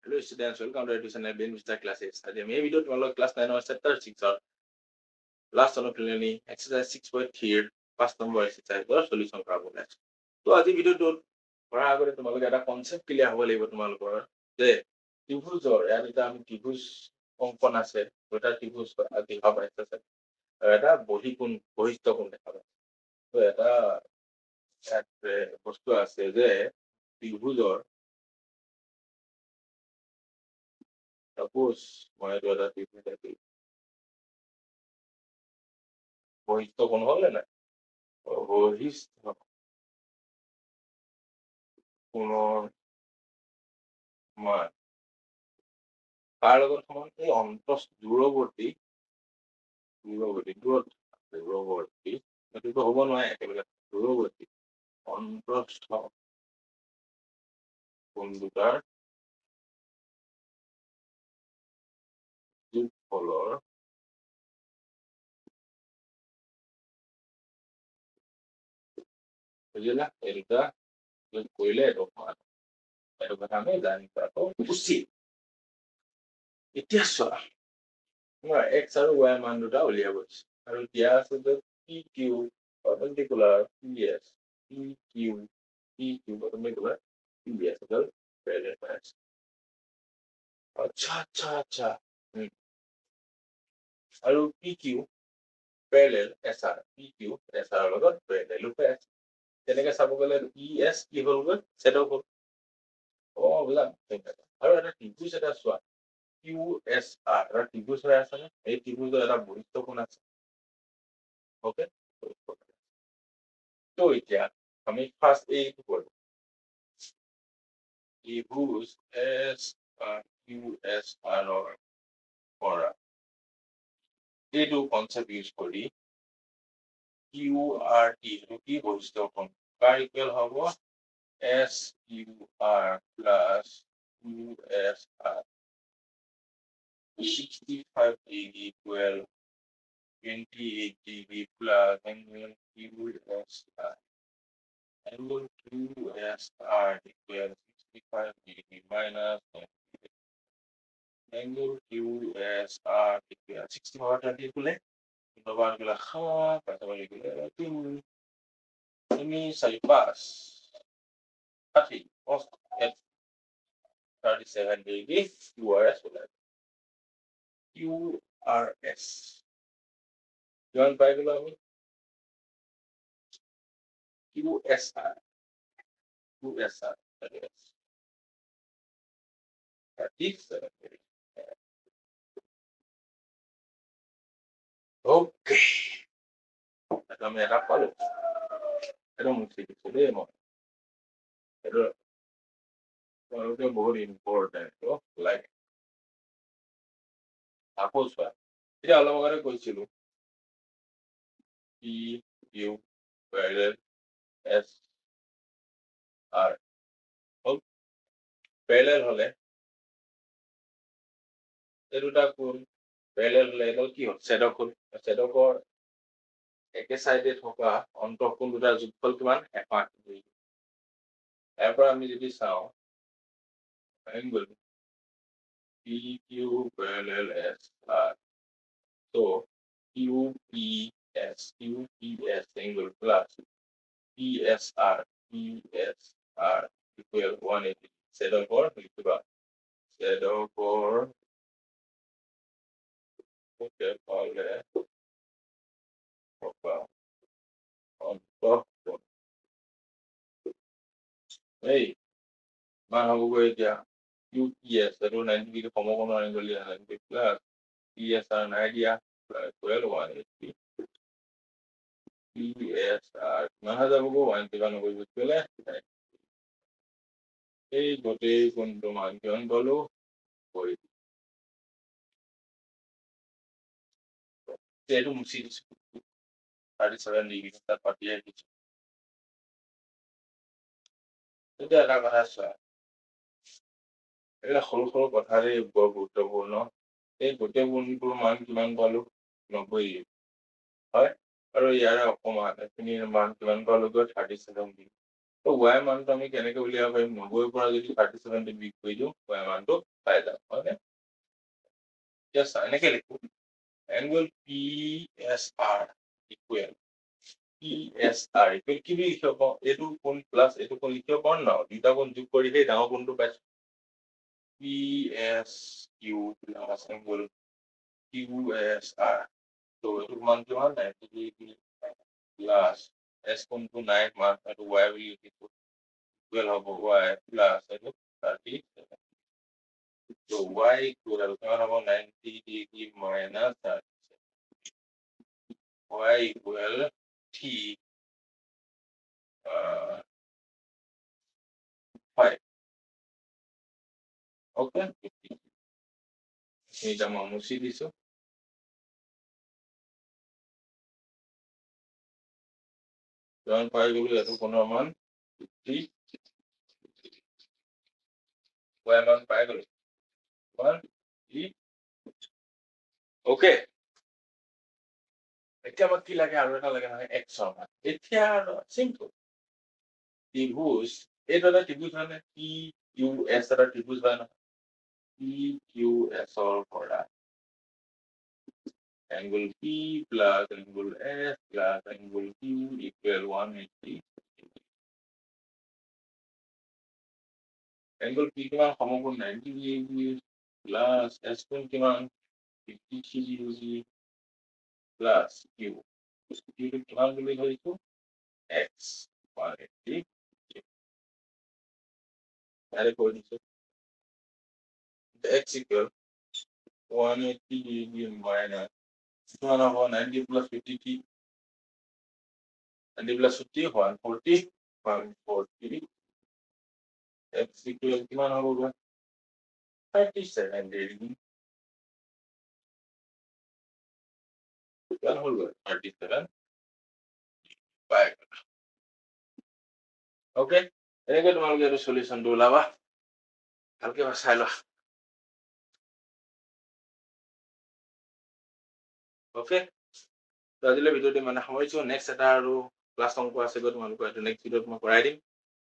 Hello students, welcome to Education Lab in Mr. Classes. আজি আমি এই ভিডিঅ'ত তোমালোকক ক্লাছ 9 চেপ্টাৰ 6 লাষ্ট অনুশীলনী এক্সাৰসাইজ 6.3 5 নম্বৰ এক্সাৰসাইজৰ সলিউশন কৰাব ওলাইছো। তো আজি ভিডিঅ'টোত কৰাৰ আগতে তোমালোকে এটা কনসেপ্ট ক্লিয়াৰ হ'ব লাগিব তোমালোকৰ যে ত্ৰিভুজৰ ইয়াত এটা আমি ত্ৰিভুজ অংকন আছে, দুটা ত্ৰিভুজ দেখা পাইছে আৰু এটা বহিস্থ কোণ দেখা পাইছে। তো এটা বস্তু আছে যে ত্ৰিভুজৰ Suppose মই এটা ত্ৰিভুজ আঁকি বহিস্থ কোণ হলে না বহিস্থ কোণৰ মান তাৰ লগত সমান এই দূৰৱৰ্তী এইটোতো হ'ব নোৱাৰে একেবাৰে দূৰৱৰ্তী অন্তস্থ কোণ দুটাৰ যোগফলৰ বুজিলা এই দুটা যোগ কৰিলে এইটো সমান এইটো কথা আমি জানি থোৱাটো উচিত। এতিয়া চোৱা মই এক্স আৰু ৱাই মান দুটা উলিয়াব দিছো আৰু দিয়া আছে যে P Q perpendicular P S perpendicular P S parallel পাই আছে। আচ্ছা আৰু P Q parallel S R P Q S R লগত প্যারালাল পাই আছে। তেনেকে চাব গ'লে ই এছ কি হ'লগৈ ছেদক হ'ল। বুঝলাম আৰু এটা ত্ৰিভুজ এটা চোৱা কিউ এছ আৰ এটা ত্ৰিভুজ হৈ আছে নে এই ত্ৰিভুজৰ এটা বহিস্থ কোণ আছে। ওকে তো এতিয়া আমি ফাৰ্স্ট এইটো কৰিম ত্ৰিভুজ এস আৰ কিউ এস আৰ পৰা এইটো কনসেপ্ট ইউজ কৰি কিউ আৰ টি এইটো কি বহিস্থ কোণ কাৰ ইকুৱেল হ'ব এস কিউ আৰ প্লাস কিউ এস R 65 degree equal 28 degree plus angle QSR angle QSR equal 65 degree minus angle QSR equal 65 equal global gula kata balik gula ini saya pas 37 degree QRS gula QRS jangan baik gula QSR oke kami apa lo itu mesti demo itu बहुत important তো like suppose এটা অলপ আগতে কৈছিলো P Q parallel এস are parallel হলে এই দুটা কোণ প্যারালাল হলে এটা কি হয় ছেদক কোণ ছেদকৰ একে সাইডে থকা অন্তঃকোণ দুটাৰ যোগফল কিমান 180 ডিগ্ৰী। ইয়াৰ পৰা আমি যদি চাওঁ angle PQ parallel SR so QPS angle plus PSR equal 180 ছেদকৰ লিখিবা ছেদকৰ ওকে পালে অন্তঃকোণ এই মান হ'বগৈ এতিয়া QPS এইটো 90 ডিগ্ৰী সমকোণৰ এংগল দিয়া 90 প্লাস PSR নাই দিয়া equal 180 PSR কিমান যাবগৈ 191 ইকুৱেল এই গোটেই কোণটো মান কিমান পালো কৰি এইটো মুছি দিছো 37 ডিগ্ৰী তাত পাতিয়ে দিছো। এটা এটা কথা চোৱা এটা সৰু সৰু কথাৰে বৰ গুৰুত্বপূৰ্ণ এই গোটেই কোণটোৰ মান কিমান পালো 90 হয় আৰু ইয়াৰে অকমান এখিনিৰ মান কিমান পালোগৈ 37 ডিগ্ৰী। তো y মানটো আমি কেনেকৈ উলিয়াব পাৰিম 90 পৰা যদি 37 ডিগ্ৰী কৰি দিওঁ y মানটো এতিয়া চা এনেকে লিখো angle PSR equal PSR equal কি বুলি লিখিব পাওঁ এইটো কোণ প্লাছ এইটো কোণ লিখিব পাৰো ন দুটা কোণ যোগ কৰি সেই ডাঙৰ কোণটো পাইছো PSQ plus angle QSR তো এইটো মান কিমান 90 ডিগ্ৰী প্লাছ S কোণটো নাই মান এইটো y বুলি লিখিছো ইকুৱেল হ'ব y প্লাছ এইটো 37 so y equal কিমান হ'ব 90 degree minus 37 y equal t 5 okay এইটা মই মুছি দিছো যখন পাই গলো এত কোণৰ মান 50 y মান পাই গলো 1 ওকে এতিয়া আমাক কি লাগে আৰু এটা লাগে নহয় x ৰ মান এতিয়া সিম্পল ত্রিভুজ এইটো এটা ত্রিভুজ মানে পি কিউ এস এটা ত্রিভুজ হয় না পি কিউ এস ৰ পৰা angle P plus angle S plus angle Q equal 180 angle P কিমান সমকোণ 90 ডিগ্ৰী plus S কোণ কিমান 53 ডিগ্ৰী plus Q Q কিমান বুলি ধৰিছো X 180 আৰে কৰি দিছো X equal 180 degree minus 90 plus 53 90 plus 50 140 140 X equal কিমান হ'ব 37 degree কিমান হ'ল 37 পাই ওকে এনেকৈ তোমালোকে এইটো সলিউশনটো ওলাবা ভালকে চাই লোৱা ওকে তো আজিলৈ ভিডিঅ'টো মানে সামৰিছো নেক্সট এটা আৰু ক্লাছ অংক আছে তোমালোকৰ এইটো নেক্সট ভিডিঅ'ত মই কৰাই দিম